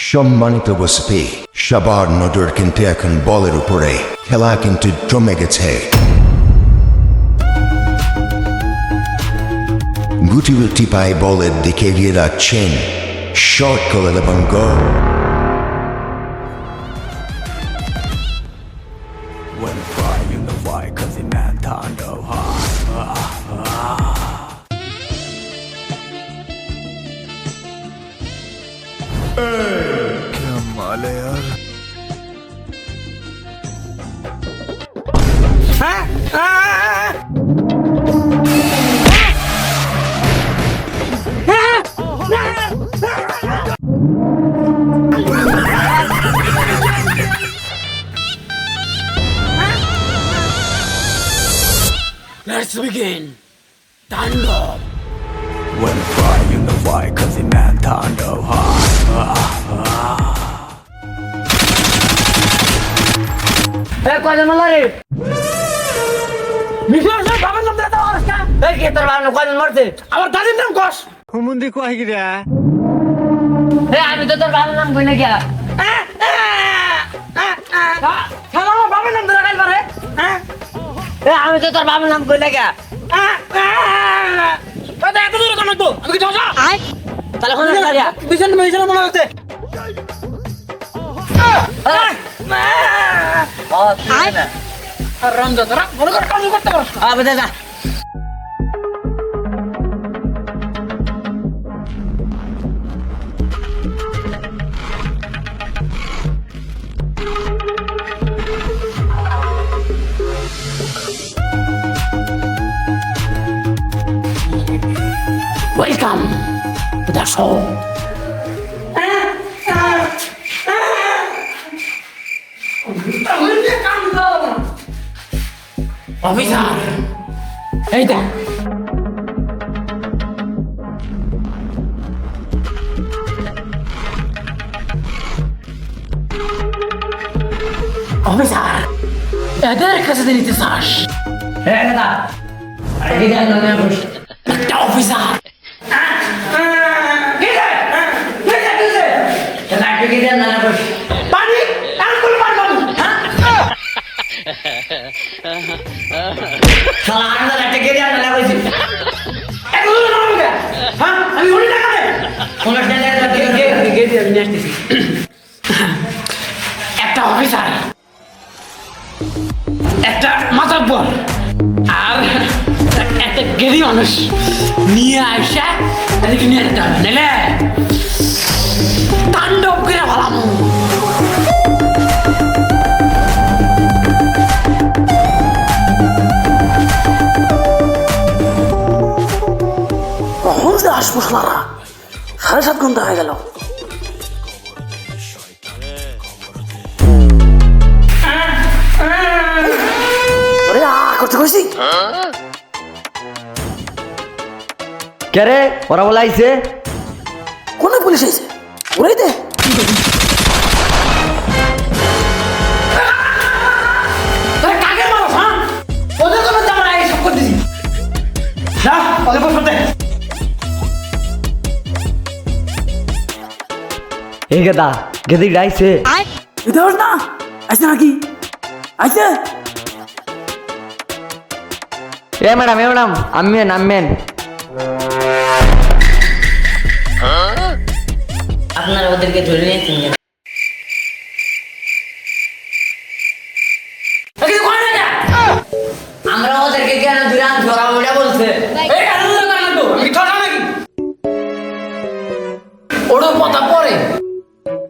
সম্মানিত উপস্থিতি, সবার নজর কিন্তু এখন বলের উপরে। খেলা কিন্তু জমে গেছে। গুটি গুটি পায়ে বলের দিকে এগিয়ে যাচ্ছেন শর্ট গোল এবং গোল। When flying the white, cause the man turned कमाल है यार। Let's begin. Taণ্ডব. When flying the white, cause the man turned কয়জন মারে? মিশর সব বাবার নাম দিতে পারছ না? এই কে তোর বাবার কয়জন মারছে? আমার দাদির নাম কস। হুমুন্দি কয় কি রে? আমি তো তোর বাবার নাম কই না গিয়া। শালা আমার বাবার নাম ধরে গাইল পারে? আমি তো তোর বাবার নাম কই না গিয়া। দাদা এত দূরে কেন তো? আমি কি যাও? তাহলে কোন জায়গা? বিজন মনে হচ্ছে। রমজা তোরা বড় করে কাজ করতে পারছ না। আবে দাদা welcome to the show. Officer এই দেখ অফিসার এদের কাছে নিতে চাস? হ্যাঁ দাদা একটা অফিসার পানি আঙ্গুল মারবাম। শালা আন্দার একটা গেরিয়া না লাগাইছি। এত দূর না আমাকে। হ্যাঁ আমি উনি টাকা দে। ওনার গেরিয়া আমি নিয়ে আসতেছি। একটা অফিসার, একটা মাতব্বর আর একটা গেরি মানুষ নিয়ে আইসা এদিকে নিয়ে যেতে হবে, নাইলে তাণ্ডব করে ভালাম। কখন যে আসবো শালারা? 7:30 ঘন্টা হয়ে গেল। করতে কইছি কে রে? ওরা বলে আইছে। কোন পুলিশ আইছে? ওরাই দে তোরা কাকে মারছ? হ্যাঁ ওদের তো আমরা এই সব করে দিছি না। ওদের বস করতে এই গেদা গেদি আইছে। দেওস না আইছে নাকি? আইছে এ ম্যাডাম আমিন আপনারা ওদেরকে ধরে নিয়েছেন। আমরা ওদেরকে কেন ধরে আনছি? ওরা ওটা বলছে ওর কথা পরে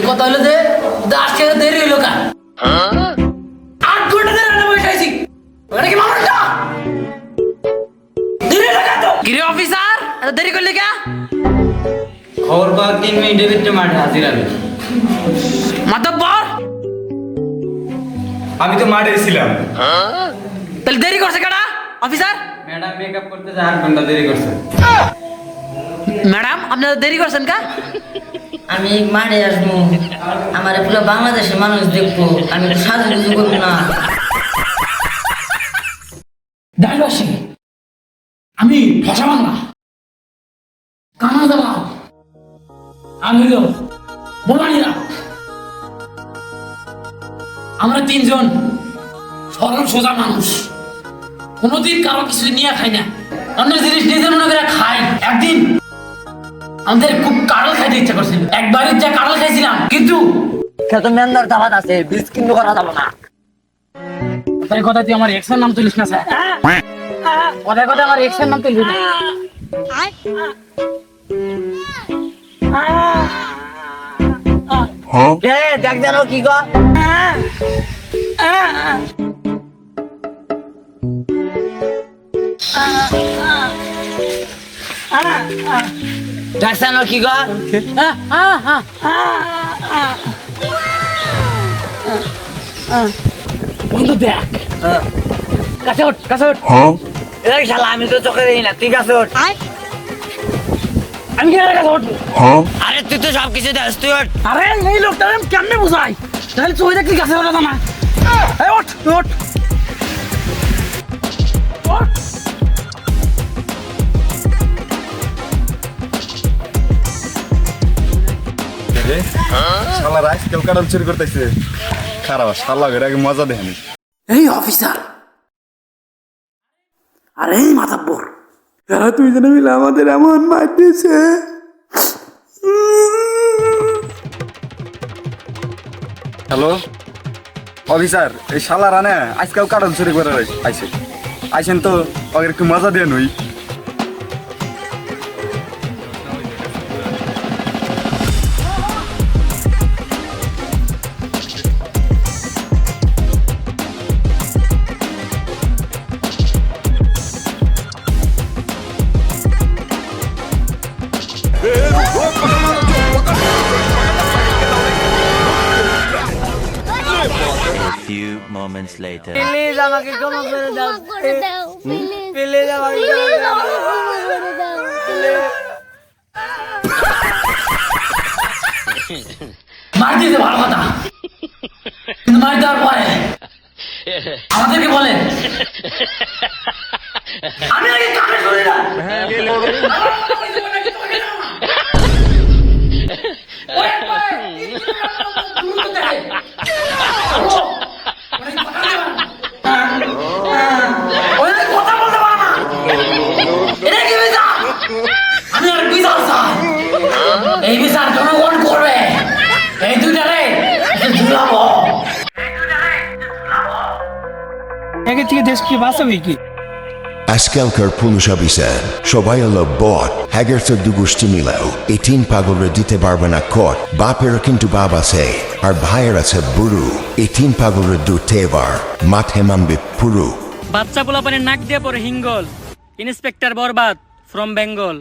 কথা হলো যে আসতে দেরি হইলো কা 8 ঘন্টা ধরে রান্না বসাইছি। ওখানে কি মানুষ না দেরি হইলো কা? তো গিরি অফিসার এত দেরি করলে কে? খবর পাওয়ার 3 মিনিটের ভিতরে মাঠে হাজির আমি। মাতব্বর আমি তো মাঠে ছিলাম। তাহলে দেরি করছে কেডা অফিসার? ম্যাডাম মেকআপ করতে 8 ঘন্টা দেরি করছে। ম্যাডাম আপনারা দেরি করছেন কা? আমি মাঠে আসবো, আমার পুরো বাংলাদেশের মানুষ দেখবো, আমি সাজুগুজু করবো না। দাইবাসী আমি ভাষা বাংলা কানা দাবা আমি হইল বোমানিরা আমরা তিনজন সরল সোজা মানুষ, কোনোদিন কারো কিছু নিয়ে খাই না, অন্য জিনিস নিজের মনে করে খাই। একদিন আমাদের খুব কাঁঠাল খাইতে ইচ্ছা করছিল, একবারই যা কাঁঠাল খাইছিলাম, কিন্তু খেতো মেন্দার দাবাত আছে, বীজ কিন্তু করা যাবে না। তাই কথা তুই আমার এক্সের নাম তুলিস না স্যার, কথায় কথা আমার এক্সের নাম তুলবি না। দেখ জানো কি গো, দেখ জানো কি গো, বন্ধু দেখ, কাছে ওঠ, কাছে ওঠ। এই শালা আমি তো চোখে দেখি না, ঠিক আছে ওঠ। আমি কি কাছে ওঠ? আরে তুই তো সব কিছু দেখ, তুই ওঠ। আরে এই লোকটা আমি কেমনে বুঝাই, তাহলে চোখে দেখলি কাছে ওঠা না। এই ওঠ, তুই ওঠ, ওঠ। শালা রাইস কেউ কারণ চুরি করতেছে খারাপ শালা ঘরে আগে মজা দেখেনি এই অফিসার, আরে এই মাথাব্বর, এরা তুই জনে মিলে আমাদের এমন মারতেছে হ্যালো অফিসার এই শালা রানে আজকেও কারণ চুরি করে আইছে আইছেন তো ওকে একটু মজা দিয়ে নই A few moments later. Please আমাকে ক্ষমা করে দাও, প্লিজ আমাকে মার দিতে ভালো কথা, কিন্তু মার দেওয়ার পরে আমাদেরকে বলে আমি আগে কানে শুনি না। ওই একবার, দ্রুত দেয়। ওই কথা বলতে পারে না। এটা কি বিচার? আমি আর বিচার চাই। এই বিচার জনগণ করবে। এই দুইটারে ঝুলাবো। একে থেকে দেশ কি বাঁচাবে কি? আজকালকার পুলিশ অফিসার সবাই হলো বট, হ্যাগের চোদ্দ গোষ্ঠী মিলাও এই তিন পাগলরে দিতে পারবে না কট। বাপেরও কিন্তু বাপ আছে আর ভাইয়ের আছে বুড়ু, এই তিন পাগলরে দুধতে এবার মাঠে মানবে পুরু। বাচ্চা পোলাপানের নাক দিয়ে পরে হিঙ্গল। ইন্সপেক্টর বরবাদ ফ্রম বেঙ্গল।